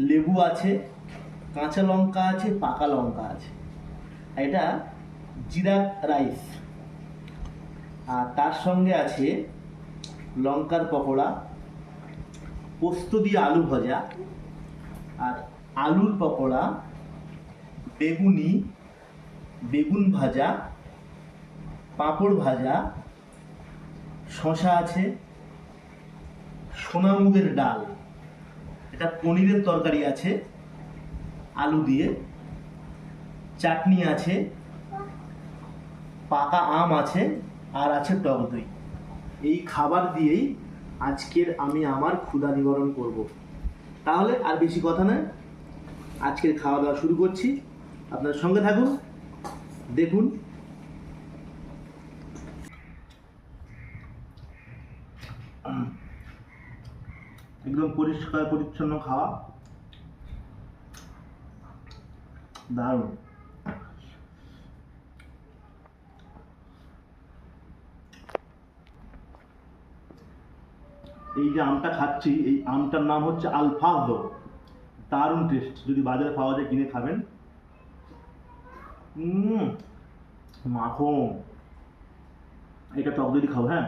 লেবু আছে, কাঁচা লঙ্কা আছে, পাকা লঙ্কা আছে। এটা জিরা রাইস। আর তার সঙ্গে আছে লঙ্কার পকোড়া, পোস্ত দিয়ে আলু ভাজা, আর আলুর পকোড়া, বেগুনি, বেগুন ভাজা, পাঁপড় ভাজা, শশা আছে, সোনামুগের ডাল, এটা পনিরের তরকারি আছে আলু দিয়ে, চাটনি আছে, পাকা আম আছে, আর আছে টক দই। এই খাবার দিয়েই আজকের আমি আমার ক্ষুধা নিবারণ করব। তাহলে আর বেশি কথা নয়, আজকের খাওয়া দাওয়া শুরু করছি। আপনার সঙ্গে থাকুন, দেখুন। একদম পরিষ্কার পরিচ্ছন্ন খাওয়া, দারুণ। এই যে আমটা খাচ্ছি, এই আমটার নাম হচ্ছে আলফাজো। দারুণ টেস্ট, যদি বাজারে পাওয়া যায় কিনে খাবেন। মাখন। এটা টক দই খাবো, হ্যাঁ।